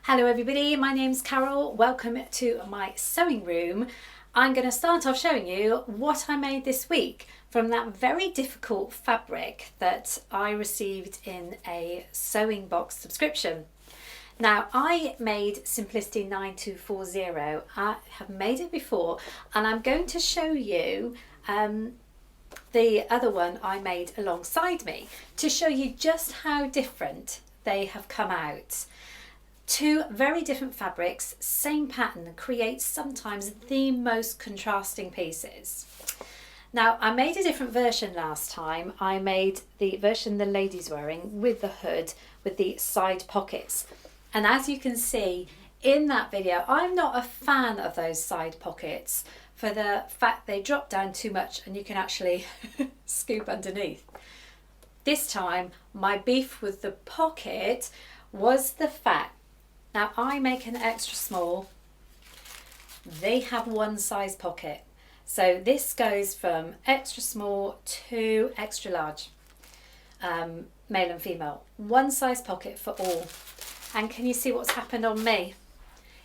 Hello everybody, my name's Carole. Welcome to my sewing room. I'm going to start off showing you what I made this week from that very difficult fabric that I received in a sewing box subscription. Now, I made Simplicity 9240. I have made it before and I'm going to show you the other one I made alongside me to show you just how different they have come out. Two very different fabrics, same pattern, creates sometimes the most contrasting pieces. Now, I made a different version last time. I made the version the lady's wearing with the hood, with the side pockets. And as you can see in that video, I'm not a fan of those side pockets for the fact they drop down too much and you can actually scoop underneath. This time, my beef with the pocket was the fact. Now I make an extra small, they have one size pocket. So this goes from extra small to extra large, male and female. One size pocket for all. And can you see what's happened on me?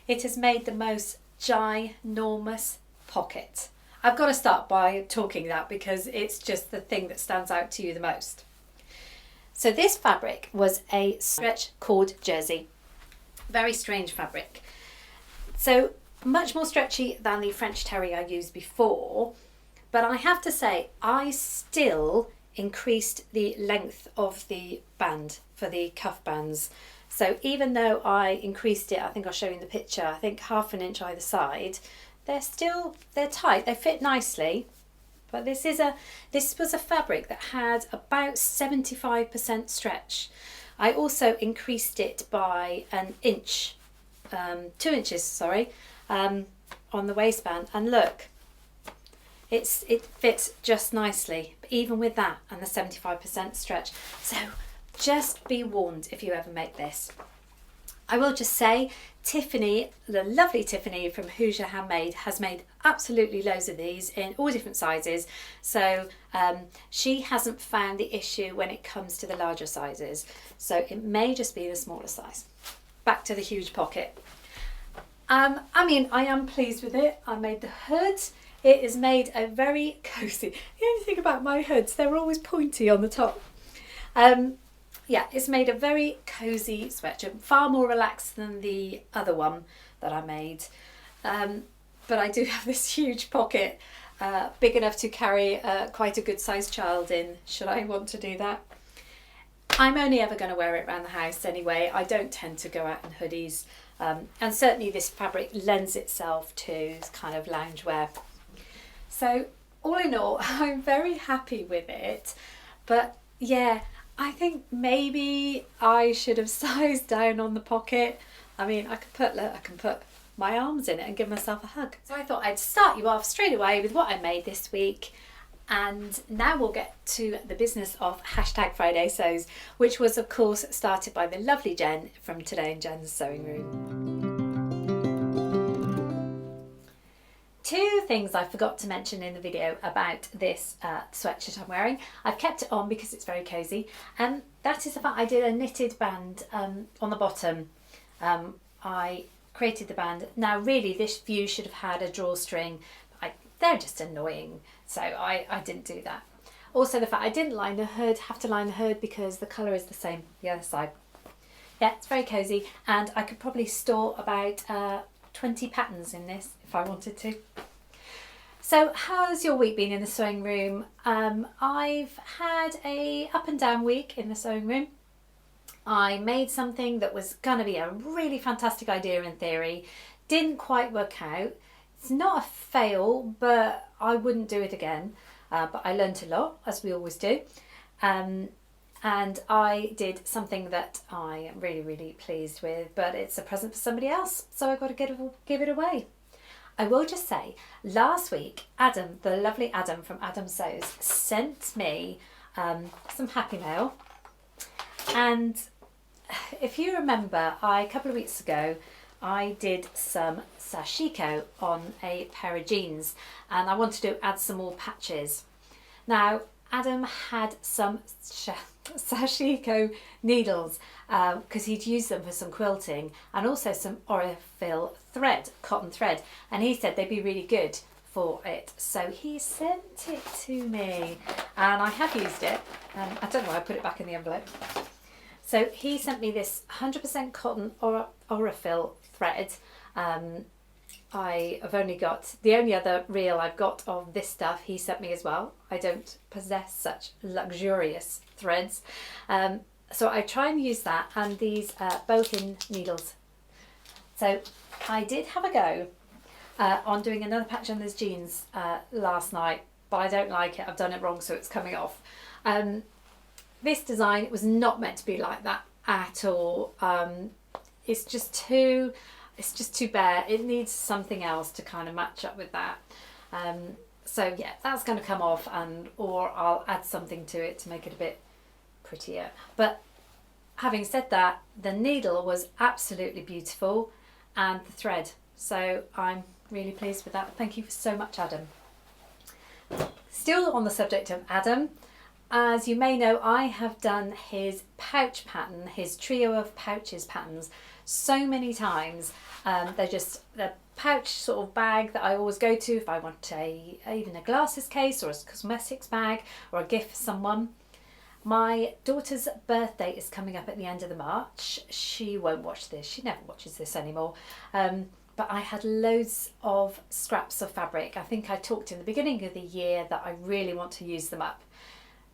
It has made the most ginormous pocket. I've got to start by talking that because it's just the thing that stands out to you the most. So this fabric was a stretch cord jersey. Very strange fabric. So much more stretchy than the French terry I used before, but I have to say I still increased the length of the band for the cuff bands. So even though I increased it, I think I'll show you in the picture, I think ½ an inch either side, they're tight, they fit nicely. But this was a fabric that had about 75% stretch. I also increased it by an inch, 2 inches, sorry, on the waistband. And look, it fits just nicely, even with that and the 75% stretch. So just be warned if you ever make this. I will just say, Tiffany, the lovely Tiffany from Hoosier Handmade, has made absolutely loads of these in all different sizes. So she hasn't found the issue when it comes to the larger sizes. So it may just be the smaller size. Back to the huge pocket. I mean, I am pleased with it. I made the hood. It is made a very cozy. The only thing about my hoods, they're always pointy on the top. Yeah, it's made a very cozy sweatshirt, far more relaxed than the other one that I made. But I do have this huge pocket, big enough to carry quite a good sized child in, should I want to do that. I'm only ever going to wear it around the house anyway. I don't tend to go out in hoodies. And certainly this fabric lends itself to kind of loungewear. So all in all, I'm very happy with it. But yeah, I think maybe I should have sized down on the pocket. I mean, I can put my arms in it and give myself a hug. So I thought I'd start you off straight away with what I made this week. And now we'll get to the business of #Friday Sews, which was of course started by the lovely Jen from Today in Jen's Sewing Room. Two things I forgot to mention in the video about this sweatshirt I'm wearing. I've kept it on because it's very cosy, and that is the fact I did a knitted band on the bottom. I created the band. Now really this view should have had a drawstring. They're just annoying, so I didn't do that. Also the fact I didn't line the hood, have to line the hood because the colour is the same the other side. Yeah, it's very cosy, and I could probably store about 20 patterns in this if I wanted to. So how's your week been in the sewing room? I've had a up and down week in the sewing room. I made something that was going to be a really fantastic idea in theory. Didn't quite work out. It's not a fail, but I wouldn't do it again. But I learned a lot, as we always do. And I did something that I am really, really pleased with, but it's a present for somebody else, so I've got to give it away. I will just say, last week, Adam, the lovely Adam from Adam Sews, sent me some happy mail. And if you remember, a couple of weeks ago, I did some sashiko on a pair of jeans, and I wanted to add some more patches. Now, Adam had some sashiko needles, because he'd used them for some quilting and also some Orifil thread, cotton thread, and he said they'd be really good for it. So he sent it to me and I have used it. I don't know why I put it back in the envelope. So he sent me this 100% cotton Orifil thread. I have only got, the only other reel I've got of this stuff he sent me as well. I don't possess such luxurious threads. So I try and use that and these both-in needles. So I did have a go on doing another patch on those jeans last night, but I don't like it. I've done it wrong, so it's coming off. This design, it was not meant to be like that at all. It's just too bare. It needs something else to kind of match up with that. So yeah, that's going to come off, or I'll add something to it to make it a bit prettier. But having said that, the needle was absolutely beautiful and the thread. So I'm really pleased with that. Thank you so much, Adam. Still on the subject of Adam, as you may know, I have done his pouch pattern, his trio of pouches patterns so many times. They're just the pouch sort of bag that I always go to if I want even a glasses case or a cosmetics bag or a gift for someone. My daughter's birthday is coming up at the end of the March. She won't watch this. She never watches this anymore. But I had loads of scraps of fabric. I think I talked in the beginning of the year that I really want to use them up.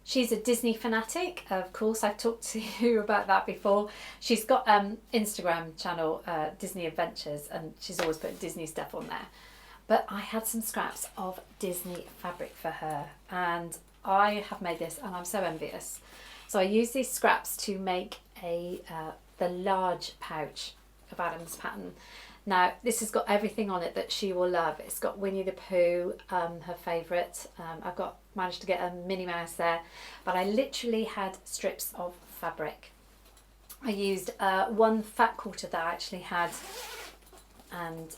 She's a Disney fanatic, of course. I've talked to you about that before. She's got Instagram channel, Disney Adventures, and she's always putting Disney stuff on there. But I had some scraps of Disney fabric for her, and I have made this, and I'm so envious. So I used these scraps to make the large pouch of Adam's pattern. Now, this has got everything on it that she will love. It's got Winnie the Pooh, her favourite. I've managed to get a Minnie Mouse there, but I literally had strips of fabric. I used one fat quarter that I actually had, and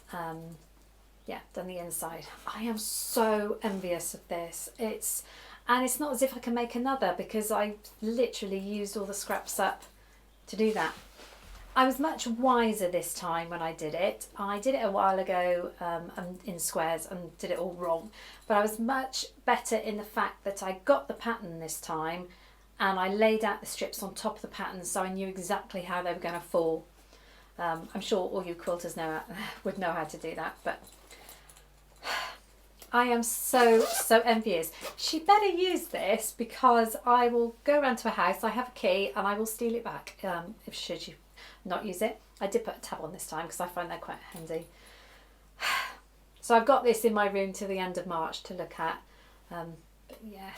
yeah, done the inside. I am so envious of this. And it's not as if I can make another because I literally used all the scraps up to do that. I was much wiser this time when I did it. I did it a while ago in squares and did it all wrong. But I was much better in the fact that I got the pattern this time and I laid out the strips on top of the pattern so I knew exactly how they were going to fall. I'm sure all you quilters would know how to do that, but I am so envious. She better use this because I will go around to her house, I have a key, and I will steal it back if should you not use it. I did put a tab on this time because I find they're quite handy. So I've got this in my room till the end of March to look at. But yeah,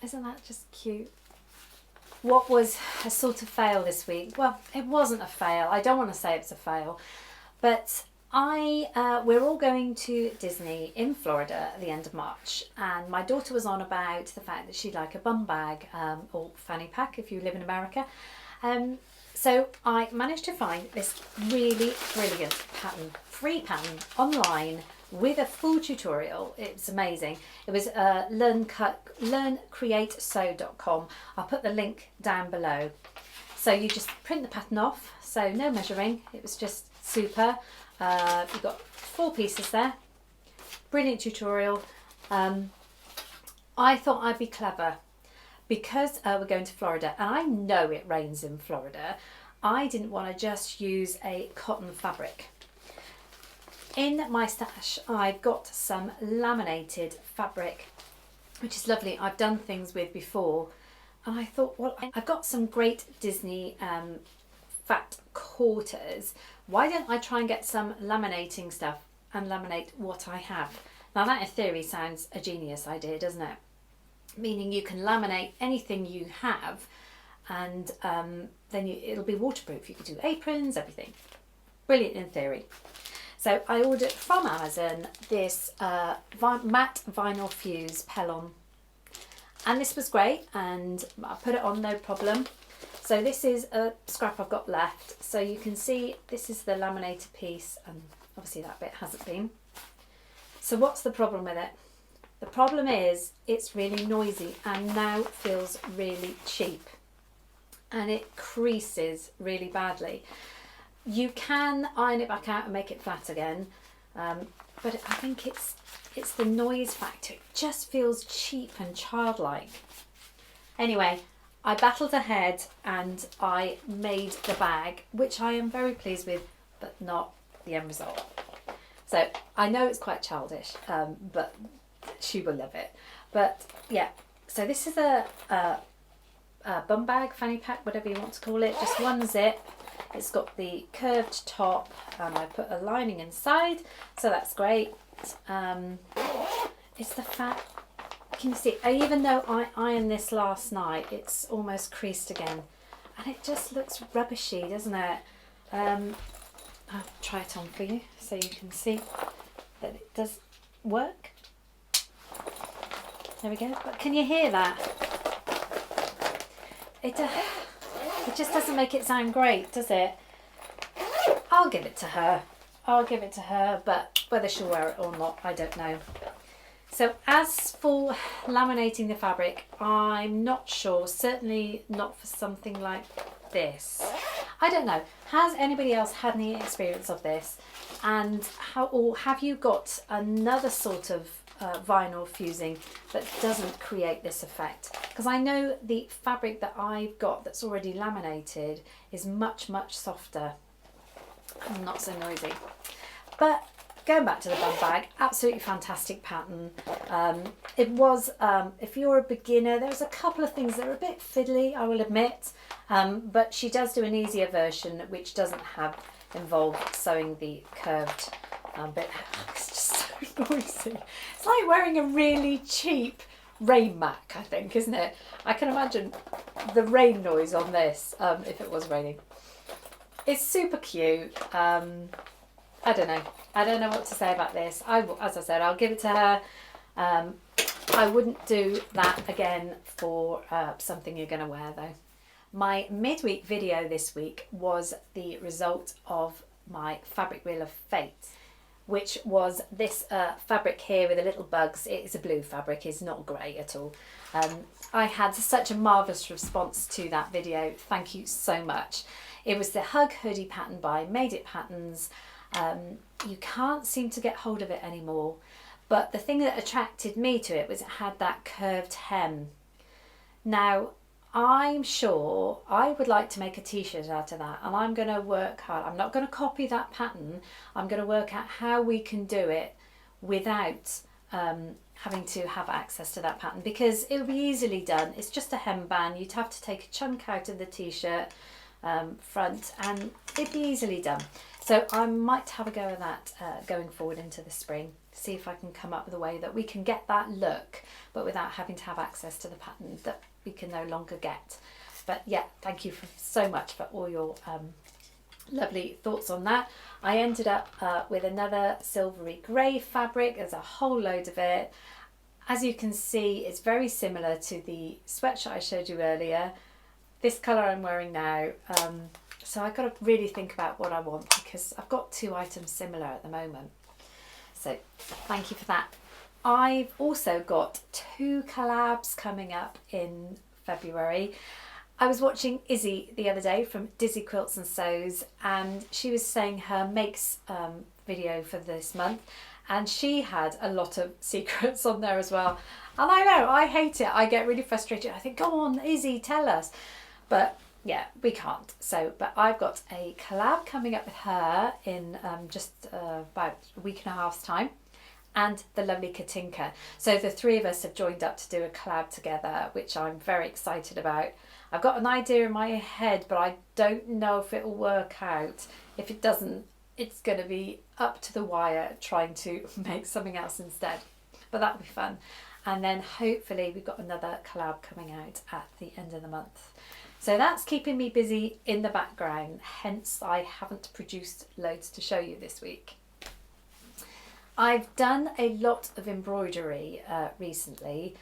isn't that just cute? What was a sort of fail this week? Well, it wasn't a fail. I don't want to say it's a fail, but we're all going to Disney in Florida at the end of March, and my daughter was on about the fact that she'd like a bum bag, or Fanny Pack if you live in America. So I managed to find this really brilliant pattern, free pattern online with a full tutorial. It's amazing. It was learncreatesew.com. I'll put the link down below. So you just print the pattern off, so no measuring. It was just super. You've got 4 pieces there. Brilliant tutorial. I thought I'd be clever because we're going to Florida and I know it rains in Florida. I didn't want to just use a cotton fabric. In my stash I've got some laminated fabric, which is lovely. I've done things with before, and I thought, well, I've got some great Disney fat quarters. Why don't I try and get some laminating stuff and laminate what I have? Now that in theory sounds a genius idea, doesn't it? Meaning you can laminate anything you have, and then it'll be waterproof. You could do aprons, everything. Brilliant in theory. So I ordered from Amazon this matte vinyl fuse Pellon, and this was great, and I put it on no problem. So this is a scrap I've got left. So you can see this is the laminated piece, and obviously that bit hasn't been. So what's the problem with it? The problem is it's really noisy and now feels really cheap. and it creases really badly. You can iron it back out and make it flat again, but I think it's the noise factor. It just feels cheap and childlike. Anyway, I battled ahead and I made the bag, which I am very pleased with, but not the end result. So I know it's quite childish, but she will love it. But yeah, so this is a bum bag, fanny pack, whatever you want to call it, just one zip. It's got the curved top and I put a lining inside, so that's great. It's the fact, can you see, even though I ironed this last night, it's almost creased again and it just looks rubbishy, doesn't it? I'll try it on for you so you can see that it does work. There we go. But can you hear that? It just doesn't make it sound great, does it? I'll give it to her. I'll give it to her, but whether she'll wear it or not, I don't know. So as for laminating the fabric, I'm not sure. Certainly not for something like this. I don't know. Has anybody else had any experience of this? And or have you got another sort of vinyl fusing that doesn't create this effect? Because I know the fabric that I've got that's already laminated is much softer and not so noisy. But going back to the bum bag, absolutely fantastic pattern. It was, if you're a beginner, there's a couple of things that are a bit fiddly, I will admit, but she does do an easier version which doesn't involve sewing the curved bit. It's just so noisy. It's like wearing a really cheap rain mac, I think, isn't it? I can imagine the rain noise on this if it was raining. It's super cute. I don't know. I don't know what to say about this. As I said, I'll give it to her. I wouldn't do that again for something you're going to wear though. My midweek video this week was the result of my fabric wheel of fate, which was this fabric here with the little bugs. It is a blue fabric, it's not grey at all. I had such a marvellous response to that video. Thank you so much. It was the Hug hoodie pattern by Made It Patterns. You can't seem to get hold of it anymore, but the thing that attracted me to it was it had that curved hem. Now I'm sure I would like to make a t-shirt out of that, and I'm going to work hard. I'm not going to copy that pattern. I'm going to work out how we can do it without having to have access to that pattern, because it'll be easily done. It's just a hemband. You'd have to take a chunk out of the t-shirt front and it'd be easily done. So I might have a go at that going forward into the spring, see if I can come up with a way that we can get that look but without having to have access to the pattern that we can no longer get. But yeah, thank you so much for all your lovely thoughts on that. I ended up with another silvery grey fabric. There's a whole load of it. As you can see, it's very similar to the sweatshirt I showed you earlier. This colour I'm wearing now. So I've got to really think about what I want, because I've got two items similar at the moment. So thank you for that. I've also got 2 collabs coming up in February. I was watching Izzy the other day from Dizzy Quilts and Sews, and she was saying her makes video for this month, and she had a lot of secrets on there as well. And I know, I hate it. I get really frustrated. I think, go on, Izzy, tell us. But yeah, we can't. So, but I've got a collab coming up with her in just about a week and a half's time, and the lovely Katinka. So the 3 of us have joined up to do a collab together, which I'm very excited about. I've got an idea in my head, but I don't know if it'll work out. If it doesn't, it's going to be up to the wire trying to make something else instead. But that'll be fun. And then hopefully we've got another collab coming out at the end of the month. So that's keeping me busy in the background, hence I haven't produced loads to show you this week. I've done a lot of embroidery recently.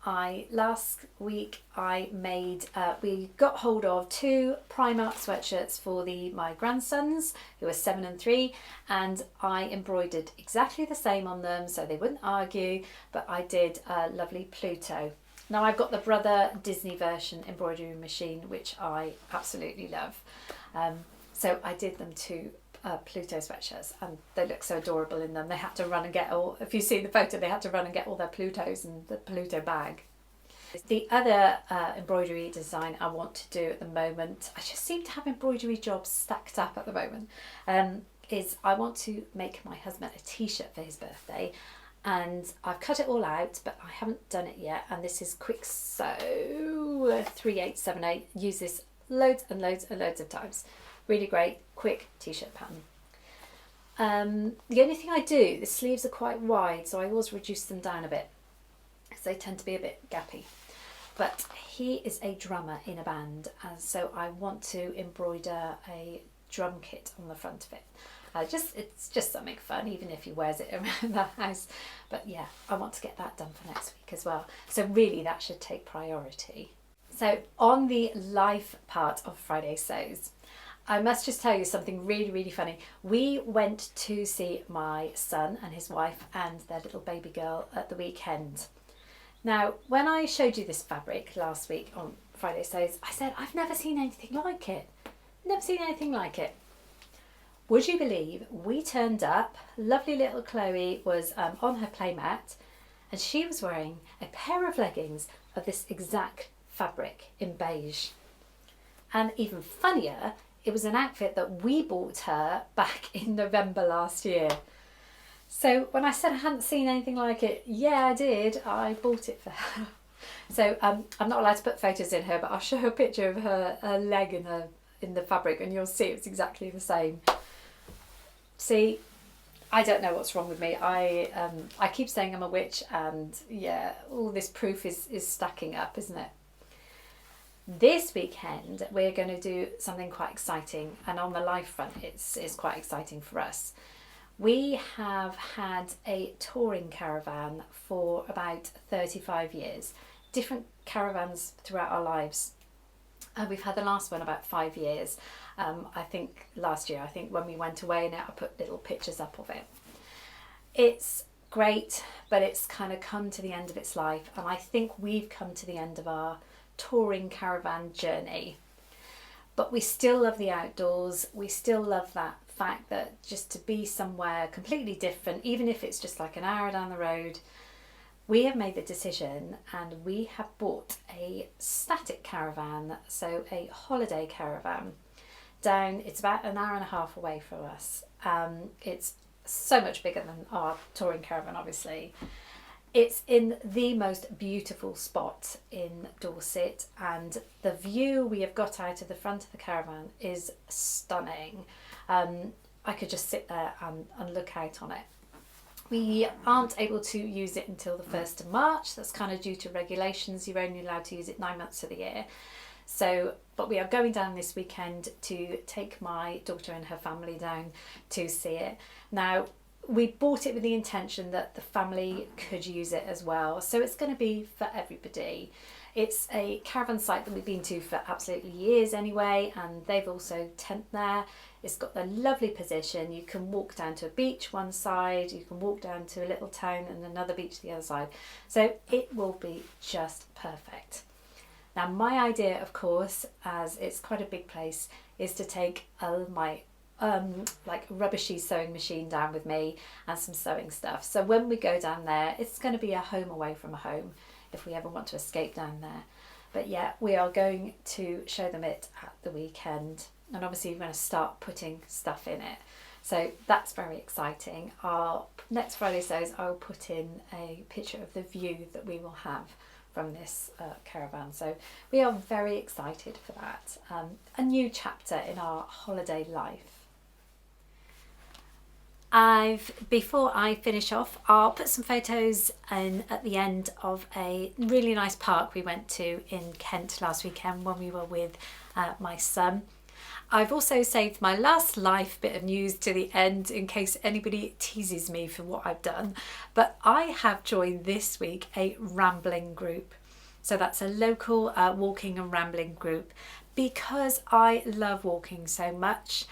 Last week I made, we got hold of 2 Primark sweatshirts for my grandsons who are 7 and 3, and I embroidered exactly the same on them so they wouldn't argue, but I did a lovely Pluto. Now I've got the Brother Disney version embroidery machine, which I absolutely love. So I did them to Pluto sweatshirts, and they look so adorable in them. They had to run and get all, if you see the photo, they had to run and get all their Plutos and the Pluto bag. The other embroidery design I want to do at the moment, I just seem to have embroidery jobs stacked up at the moment, is I want to make my husband a t-shirt for his birthday, and I've cut it all out, but I haven't done it yet. And this is Kwik Sew 3878. Use this loads and loads and loads of times. Really great, quick t-shirt pattern. The only thing I do, the sleeves are quite wide, so I always reduce them down a bit because they tend to be a bit gappy. But he is a drummer in a band, and so I want to embroider a drum kit on the front of it. It's just something fun, even if he wears it around the house. But yeah, I want to get that done for next week as well. So really that should take priority. So on the life part of Friday Sews, I must just tell you something really, really funny. We went to see my son and his wife and their little baby girl at the weekend. Now, when I showed you this fabric last week on Friday Sews, I said, I've never seen anything like it. Never seen anything like it. Would you believe we turned up, lovely little Chloe was on her playmat, and she was wearing a pair of leggings of this exact fabric in beige. And even funnier, it was an outfit that we bought her back in November last year. So when I said I hadn't seen anything like it, yeah, I did. I bought it for her. So I'm not allowed to put photos in her, but I'll show a picture of her leg in the fabric, and you'll see it's exactly the same. See, I don't know what's wrong with me. I keep saying I'm a witch, and yeah, all this proof is stacking up, isn't it? This weekend we're going to do something quite exciting, and on the life front it's quite exciting for us. We have had a touring caravan for about 35 years, different caravans throughout our lives. We've had the last one about 5 years. I think last year, when we went away in it, I put little pictures up of it. It's great, but it's kind of come to the end of its life, and I think we've come to the end of our touring caravan journey. But we still love the outdoors. We still love that fact that just to be somewhere completely different, even if it's just like an hour down the road. We have made the decision, and we have bought a static caravan, so a holiday caravan down. It's about an hour and a half away from us. It's so much bigger than our touring caravan, obviously. It's in the most beautiful spot in Dorset, and the view we have got out of the front of the caravan is stunning. I could just sit there and look out on it. We aren't able to use it until the 1st of March. That's kind of due to regulations. You're only allowed to use it 9 months of the year. So, but we are going down this weekend to take my daughter and her family down to see it. Now, we bought it with the intention that the family could use it as well. So it's going to be for everybody. It's a caravan site that we've been to for absolutely years anyway, and they've also tent there. It's got a lovely position. You can walk down to a beach one side, you can walk down to a little town and another beach the other side. So it will be just perfect. Now my idea, of course, as it's quite a big place, is to take my like rubbishy sewing machine down with me and some sewing stuff. So when we go down there, it's going to be a home away from a home if we ever want to escape down there. But yeah, we are going to show them it at the weekend, and obviously we're going to start putting stuff in it. So that's very exciting. Our next Friday Sews, I'll put in a picture of the view that we will have from this caravan. So we are very excited for that. A new chapter in our holiday life. Before I finish off, I'll put some photos in at the end of a really nice park we went to in Kent last weekend when we were with my son. I've also saved my last life bit of news to the end in case anybody teases me for what I've done. But I have joined this week a rambling group. So that's a local walking and rambling group because I love walking so much.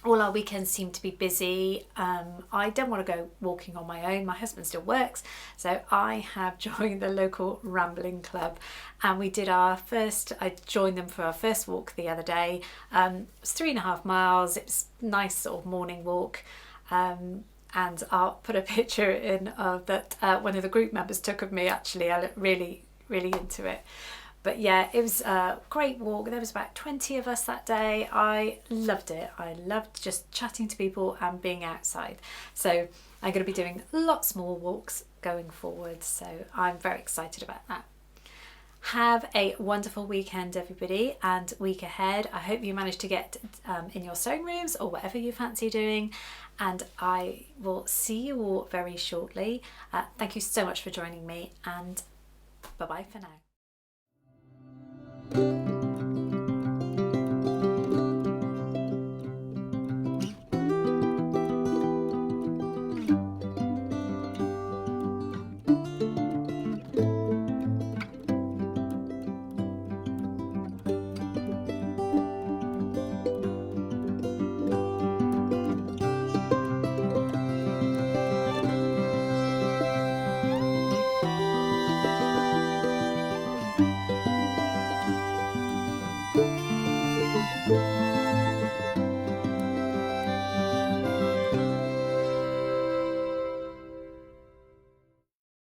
all our weekends seem to be busy. I don't want to go walking on my own. My husband still works, so I have joined the local rambling club, and we did our first, I joined them for our first walk the other day. It was 3.5 miles. It was a nice sort of morning walk. And I'll put a picture in of that one of the group members took of me. Actually, I looked really into it. But yeah, it was a great walk. There was about 20 of us that day. I loved it. I loved just chatting to people and being outside. So I'm going to be doing lots more walks going forward. So I'm very excited about that. Have a wonderful weekend, everybody, and week ahead. I hope you manage to get in your sewing rooms or whatever you fancy doing. And I will see you all very shortly. Thank you so much for joining me, and bye-bye for now.